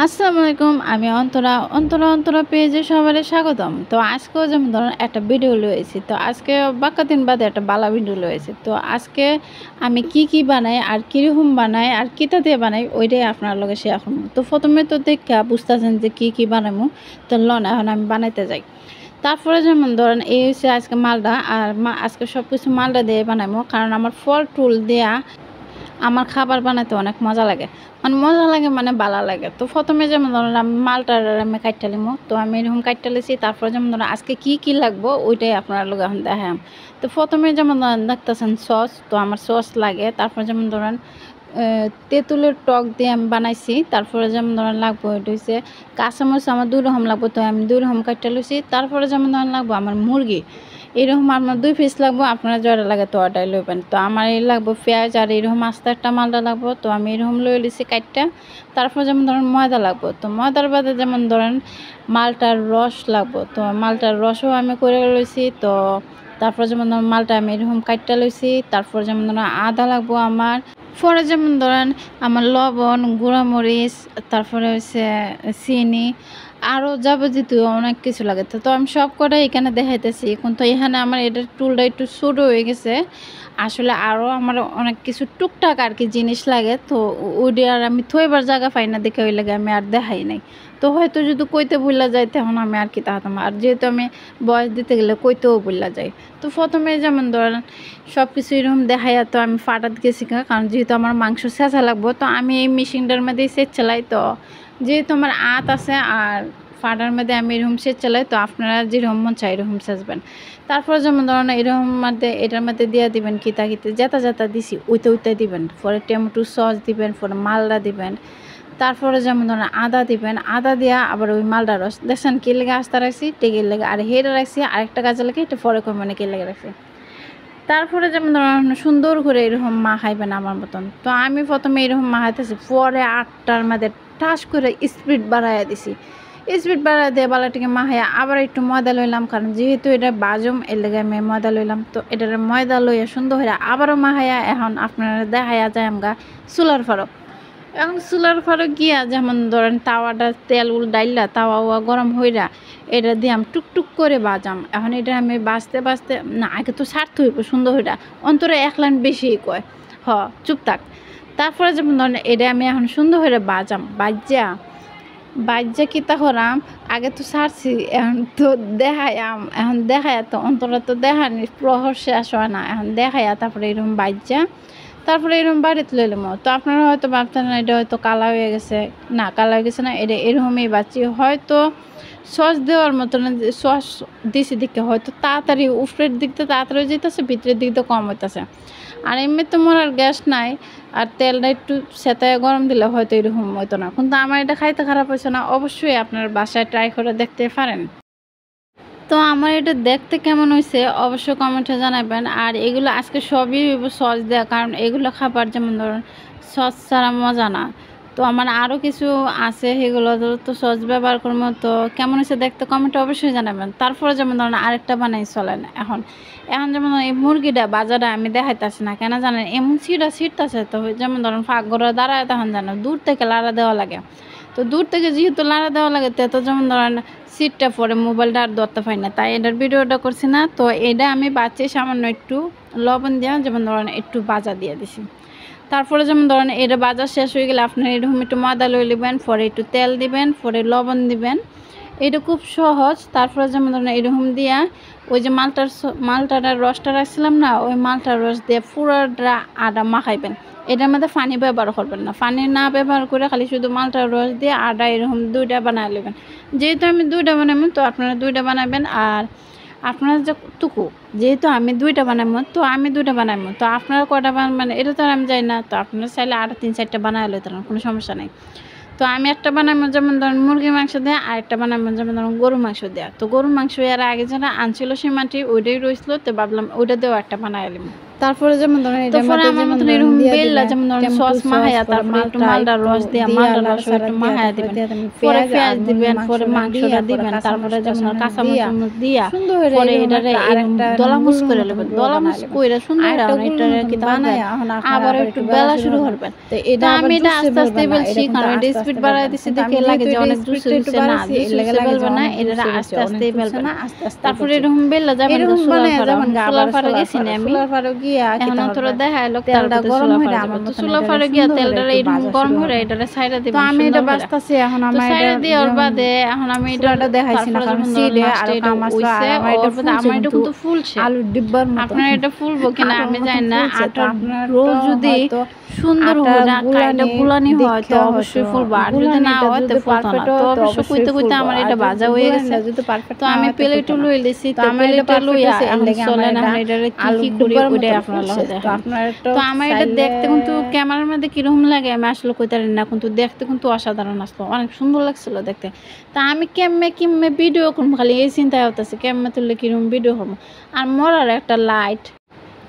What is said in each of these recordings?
আসসালামু আলাইকুম। আমি অন্তরা অন্তরা অন্তরা পেজে সবারে স্বাগতম। তো আজকেও যেমন ধরুন একটা ভিডিও লয়েছি। তো আজকে বাক্কা দিন বাদে একটা বালা ভিডিও লয়েছি। তো আজকে আমি কি বানাই আর কিরকম বানাই আর কিতা দিয়ে বানাই ওইটাই আপনার লগে শেয়ার করবো। তো প্রথমে তো দেখা বুঝতেছেন যে কি বানাবো। তো লন এখন আমি বানাইতে যাই। তারপরে যেমন ধরেন এই হচ্ছে আজকে মালটা আর আজকে সব কিছু মালটা দিয়ে বানাবো, কারণ আমার ফল টুল দেয়া আমার খাবার বানাতে অনেক মজা লাগে। মানে মজা লাগে মানে ভালো লাগে। তো প্রথমে যেমন ধরেন আমি মালটার আমি কাইটটা লিমো। তো আমি এরকম কাইটটা লিছি। তারপরে যেমন ধরেন আজকে কি লাগবো ওইটাই আপনার লোক এখন দেখাম। তো প্রথমে যেমন ধরেন দেখতেছেন সস, তো আমার সস লাগে। তারপরে যেমন ধরেন তেঁতুলের টক দিয়ে আমি বানাইছি। তারপরে যেমন ধরেন লাগবো এটা হচ্ছে কাঁচামরিচ, আমার 2 রকম লাগবো, তো আমি 2 রকম কাইটটা লিছি। তারপরে যেমন ধরেন লাগবো আমার মুরগি, এরকম আমার 2 পিস লাগবো, আপনারা যেটা লাগে তো ওটাই লইবেন। তো আমার এই লাগবো পেঁয়াজ আর এরকম আস্তে একটা মালটা লাগবো, তো আমি এরকম লয়ে লিছি কাইটটা। তারপর যেমন ধরেন ময়দা লাগবো, তো ময়দার বাদে যেমন ধরেন মালটার রস লাগবো, তো মালটার রসও আমি করে লইছি। তো তারপর যেমন ধরেন মালটা আমি এরকম কাইটটা লইছি। তারপর যেমন ধরেন আদা লাগবো আমার, পরে যেমন ধরেন আমার লবণ, গুঁড়ামরিচ, তারপরে হচ্ছে চিনি, আরও যাবতীয় অনেক কিছু লাগে। তো আমি সব কটাই এখানে দেখাইতেছি। কিন্তু এখানে আমার এটার টুলটা একটু ছোটো হয়ে গেছে। আসলে আরও আমার অনেক কিছু টুকটাক আর কি জিনিস লাগে। তো ওইটা আর আমি থইবার জায়গা পাই না দেখে ওই লাগে আমি আর দেখাই নাই। তো হয়তো যদি কইতে ভুলা যায় তখন আমি আর কি তাহাতাম, আর যেহেতু আমি বয়স দিতে গেলে কইতেও ভুলা যায়। তো প্রথমে যেমন ধরেন সব কিছু এরকম দেখাইয়া তো আমি ফাটাত গেছি, কারণ যেহেতু আমার মাংস ছেঁচা লাগবো, তো আমি এই মেশিনটার মধ্যেই সেচ চালাই। তো যেহেতু আমার আত আছে আর ফাটার মধ্যে আমি এরকম সেচ চালাই, তো আপনারা যেরকম মন চাই এরকম সেচবেন। তারপরে যেমন ধরেন এরকম মধ্যে এটার মধ্যে দিয়ে দিবেন কিতা যেটা দিছি ওইটা দিবেন। পরে টমেটো সস দিবেন, পরে মালটা দিবেন। তারপরে যেমন ধরেন আদা দিবেন, আদা দিয়া আবার ওই মালটা রস দেখছেন কি লেগে আস্তা রাখছি টেকের লেগে, আর হেরে রাখছি আরেকটা কাজে লেগে এটা পরে মানে কি লেগে রাখছি। তারপরে যেমন ধরেন সুন্দর করে এরকম মাখাইবেন আমার মতন। তো আমি প্রথমে এরকম মাখাইতেছি, পরে 8টার মধ্যে ঠাস করে স্পিড বাড়াইয়া দিছি। স্পিড বাড়াই দিয়ে বালাটিকে মাখাইয়া আবার একটু ময়দা লইলাম, কারণ যেহেতু এটা বাজম এর লেগে আমি ময়দা লইলাম। তো এটার ময়দা লইয়া সুন্দর হইয়া আবারও মাখাইয়া এখন আপনারা দেখাইয়া যায় আমগা চুলার ফারক। এখন চুলার ফারক গিয়া যেমন ধরেন তাওয়াটা তেল ডাইলা তাওয়া গরম হইরা এটা দিয়ে আমি টুকটুক করে বাজাম। এখন এটা আমি বাজতে না আগে তো ছাড়তে হইব সুন্দর হইরা, অন্তরে 1 লাইন বেশি কয় চুপ থাক। তারপরে যেমন ধরেন এটা আমি এখন সুন্দর হইরা বাজাম, বাজ্যা কিতা করাম, আগে তো ছাড়ছি এখন তো দেখায়াম। এখন দেখায়া তো অন্তরা তো দেখানি প্রহর শেষ হয় না, এখন দেখায়া তারপরে এরকম বাজ্যা তারপরে এরকম বাড়িতে লইলাম। তো আপনারা হয়তো ভাবতেন না এটা হয়তো কালা হয়ে গেছে, না কালা হয়ে গেছে না, এটা এরকমই বাচ্চি। হয়তো সস দেওয়ার মতন সস দিছি দিকে হয়তো তাড়াতাড়ি উপরের দিক দিয়ে তাড়াতাড়ি যেতেছে, ভিতরের দিক দিয়ে কম হইতেছে। আর এমনি তো মরার গ্যাস নাই, আর তেলটা একটু সেতায় গরম দিলে হয়তো এরকম হইতো না। কিন্তু আমার এটা খাইতে খারাপ হয়েছে না, অবশ্যই আপনার বাসায় ট্রাই করে দেখতে পারেন। তো আমার এটা দেখতে কেমন হয়েছে অবশ্যই কমেন্টে জানাবেন। আর এগুলো আজকে সবই সস দেওয়া, কারণ এগুলো খাবার যেমন ধরুন সস ছাড়া মজা না। তো আমার আরও কিছু আছে সেগুলো তো সস ব্যবহার করবো। তো কেমন হয়েছে দেখতে কমেন্টে অবশ্যই জানাবেন। তারপরে যেমন ধরুন আরেকটা বানাই চলেন। এখন যেমন এই মুরগিটা বাজারে আমি দেখাইতেছি না কেন জানেন, এমন ছিটতেছে। তো যেমন ধরুন ফাঁক ঘরে দাঁড়ায় তখন জানো দূর থেকে লাড়া দেওয়া লাগে। তো দূর থেকে যেহেতু লাড়া দেওয়া লাগে তো যেমন ধরেন সিটটা পরে মোবাইলটা আর ধরতে পারি না, তাই এটার ভিডিওটা করছি না। তো এটা আমি বাচ্চা সামান্য একটু লবণ দিয়ে যেমন ধরেন একটু বাজা দিয়ে দিছি। তারপরে যেমন ধরেন এটা বাজা শেষ হয়ে গেলে আপনার এরকম একটু ময়দা লই নেবেন, পরে একটু তেল দিবেন, পরে লবণ দিবেন। এটা খুব সহজ। তারপরে যেমন ধরেন এরকম দিয়া ওই যে মালটার রসটা রাখছিলাম না, ওই মালটার রস দিয়ে পুরোটা আদা মাখাইবেন। এটার মধ্যে পানি ব্যবহার করবেন না, পানি না ব্যবহার করে খালি শুধু মালটার রস দিয়ে আদা এরকম 2টা বানায় নেবেন। যেহেতু আমি 2টা বানাবেন তো আপনারা 2টা বানাবেন। আর আপনারা যেহেতু আমি 2টা বানাবো তো আমি 2টা বানাবো, তো আপনারা কয়টা বানাবেন এটা তো আর আমি যাই না। তো আপনারা চাইলে আরও 3-4টা বানায় লইতে পারেন, কোনো সমস্যা নেই। তো আমি একটা বানাবো যেমন ধরেন মুরগির মাংস দেওয়া, আর একটা বানাবো যেমন ধরেন গরুর মাংস দেওয়া। তো গরুর মাংস এর আগে যারা আনছিল সে মাটি ওইটাই রয়েছিল, তো ভাবলাম ওইটা দিয়েও একটা বানাই নিলাম। তারপরে যেমন ধরেন এটা মধ্যে যেমন ধরেন এরকম বেল্লা যেমন ধরেন সস মাখায়া তারপরে একটু মালটার রস দিয়ে মালটার রস একটু মাখায়া দিবেন, পরে পেঁয়াজ দিবেন, পরে মাংসটা দিবেন, তারপরে যেমন কাঁচা মরিচ দিয়া পরে এটারে দলামুচ করে নেবেন, দলামুচ কইরা সুন্দর এটা কি বানায় আবার একটু বেলা শুরু করবেন। তো এটা আমি এটা আস্তে আস্তে বলছি কারণ এটা স্পিড বাড়ায় দিছি দেখে লাগে যে অনেক জুসে জুসে না জুসে বেলবে না, এটা আস্তে আস্তে বেলবে না। তারপরে এরকম বেলা যাবেন সোলার ফাড়ে গেছি না আমি, এখন তোরা দেখায় লোক তেলটা গরম হয়ে আমার তো সোলার ফাড়ে গিয়া তেলটা এরকম গরম হয়ে এটারে সাইডা দিবেন। তো আমি এটা বাস্তাছি এখন আমি সাইডা দেওয়ার বাদে এখন আমি এটা দেখাইছি না কারণ সিডে আর মশলা আমার এটা কিন্তু ফুলছে আলু ডিব্বার মতো। আপনারা এটা ফুলবো কিনা আমি জানি না, আটা রোজ যদি সুন্দর হয় না কাইটা গুলানি হয় তো অবশ্যই ফুলবো, আর যদি না হয় তো ফুলতো না। তো অবশ্যই কইতে কইতে আমার এটা ভাজা হয়ে গেছে, তো আমি প্লেটে লই লিছি। তো প্লেটে লইয়া এখন চলে না এটা কি করি ওইটাই আপনারা লগে দেখেন। তো আমার এটা দেখতে কিন্তু ক্যামেরার মধ্যে কিরকম লাগে আমি আসলে কইতে পারি না, কিন্তু দেখতে কিন্তু অসাধারণ আসলো, অনেক সুন্দর লাগছিল দেখতে। তা আমি কেমনে ভিডিও করবো খালি এই চিন্তায় হতেছে কেমনে তুললে কিরকম ভিডিও করবো। আর মরার একটা লাইট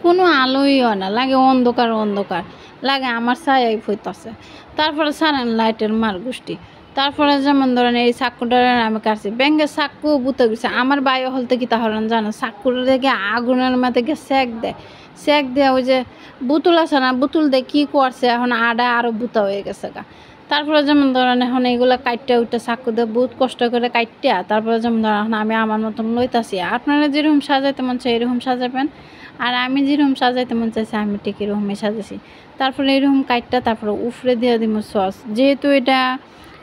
কোনো আলোই হয় না, লাগে অন্ধকার অন্ধকার লাগে, আমার ছায়াই ফইতাছে। তারপরে সারেন লাইটের মার গোষ্ঠী। তারপরে যেমন ধরেন এই চাকুটার আমি কাটছি ব্যাঙ্গে চাকু বুতে গেছে আমার বায়ু হলতে কি তাহলে জানো চাকুটা দেখে আগুনের মাথে গিয়ে সেক দেয় ওই যে বুতুল আছে না বুতুল দিয়ে কী করছে এখন আডা আরও বুতা হয়ে গেছে গা। তারপরে যেমন ধরেন এখন এইগুলো কাটতে উঠতে চাকু দিয়ে বহুত কষ্ট করে কাটতে, তারপরে যেমন ধরেন এখন আমি আমার মতন লইতাছি। আপনারা যেরকম সাজাইতে মন চাই এরকম সাজাবেন, আর আমি যেরকম সাজাইতে মন চাইছি আমি ঠিক এরকমই সাজাইছি। তারপরে এরকম কাটটা তারপরে উফরে দিয়ে দিব সস, যেহেতু এটা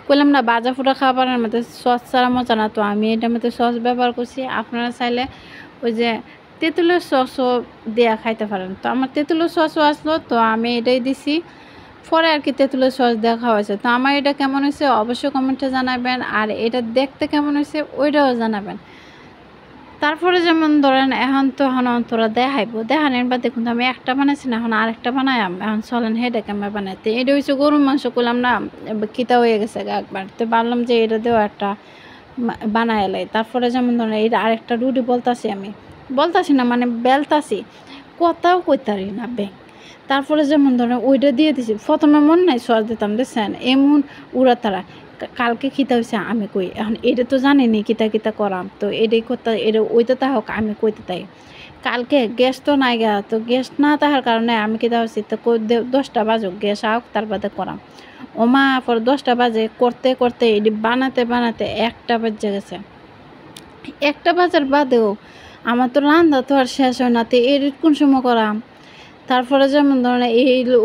কইলাম না বাজা ফুটা খাবারের মধ্যে সস ছাড়া মজা না, তো আমি এটার মধ্যে সস ব্যবহার করছি। আপনারা চাইলে ওই যে তেঁতুলের সসও দেয়া খাইতে পারেন। তো আমার তেঁতুলের সসও আসলো তো আমি এটাই দিছি, পরে আর কি তেঁতুলের সস দেওয়া খাওয়াইছে। তো আমার এটা কেমন হয়েছে অবশ্যই কমেন্টে জানাবেন, আর এটা দেখতে কেমন হয়েছে ওইটাও জানাবেন। তারপরে যেমন ধরেন এখন তোরা দেখানোর বা দেখুন আমি একটা বানাইছি না এখন আরেকটা বানাই এখন চলেন হেডে কেমন বানাইতে। এটা হচ্ছে গরুর মাংস করলাম না কিতা হয়ে গেছে একবার, তো ভাবলাম যে এটা দিয়েও একটা বানাই এলাই। তারপরে যেমন ধরেন এটা আরেকটা রুটি বলতাছি না মানে বেলতাছি কথাও কইতারি না ব্যাং। তারপরে যেমন ধরেন ওইটা দিয়ে দিছি, প্রথমে মন নাই সস দিতাম দেখছেন এমন উড়া তারা কালকে খিতা হয়েছে আমি কই এখন এটা তো জানিনি কিতা করাম, তো এটাই করতে এটা ওইটা তা হোক আমি কইতে তাই। কালকে গ্যাস তো নাই গা, তো গ্যাস না থাকার কারণে আমি কিতা হয়েছি তো 10টা বাজুক গ্যাস আওক তার বাদে করাম। ওমা পরে 10টা বাজে করতে করতে এটি বানাতে 1টা বেজে গেছে। 1টা বাজার বাদেও আমার তো রান্না তো আর শেষ হয় না, তো এডিট কোন সময় করাম। তারপরে যেমন ধরেন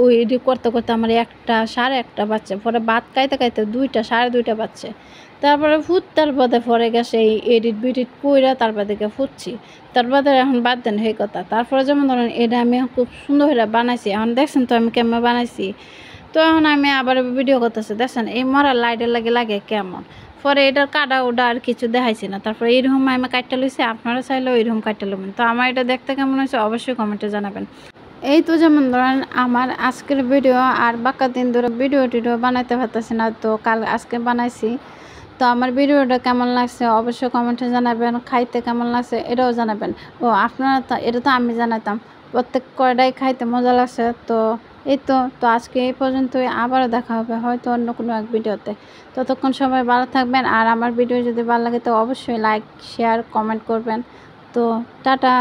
ওই করতে করতে আমার 1টা 1:30 বাজছে, পরে ভাত খাইতে 2টা 2:30 বাজছে। তারপরে ফুটতার বাদে পরে গেছে এই এডিট কইরা তার বাদে ফুটছি, তার বাদে এখন বাদ দেন সেই কথা। তারপরে যেমন ধরেন এটা আমি খুব সুন্দর করে বানাইছি, এখন দেখছেন তো আমি কেমন বানাইছি। তো এখন আমি আবার ভিডিও করতেছি দেখছেন এই মরা লাইটের লাগে কেমন। পরে এটার কাটা ওটা আর কিছু দেখাইছি না, তারপরে এইরকম আমি কাটটা লইছি, আপনারা চাইলেও এইরকম কাটটা লবেন। তো আমার এটা দেখতে কেমন হয়েছে অবশ্যই কমেন্টে জানাবেন। এই তো যেমন ধরেন আমার আজকের ভিডিও আর বাক্কা দিন ধরে ভিডিও বানাইতে পারতেছি না, তো আজকে বানাইছি। তো আমার ভিডিওটা কেমন লাগছে অবশ্যই কমেন্টে জানাবেন, খাইতে কেমন লাগছে এটাও জানাবেন। ও আপনারা এটা তো আমি জানাতাম প্রত্যেক কয়টাই খাইতে মজা লাগছে। তো এই তো আজকে এই পর্যন্তই, আবারও দেখা হবে হয়তো অন্য কোনো এক ভিডিওতে। ততক্ষণ সবাই ভালো থাকবেন, আর আমার ভিডিও যদি ভালো লাগে তো অবশ্যই লাইক শেয়ার কমেন্ট করবেন। তো টাটা।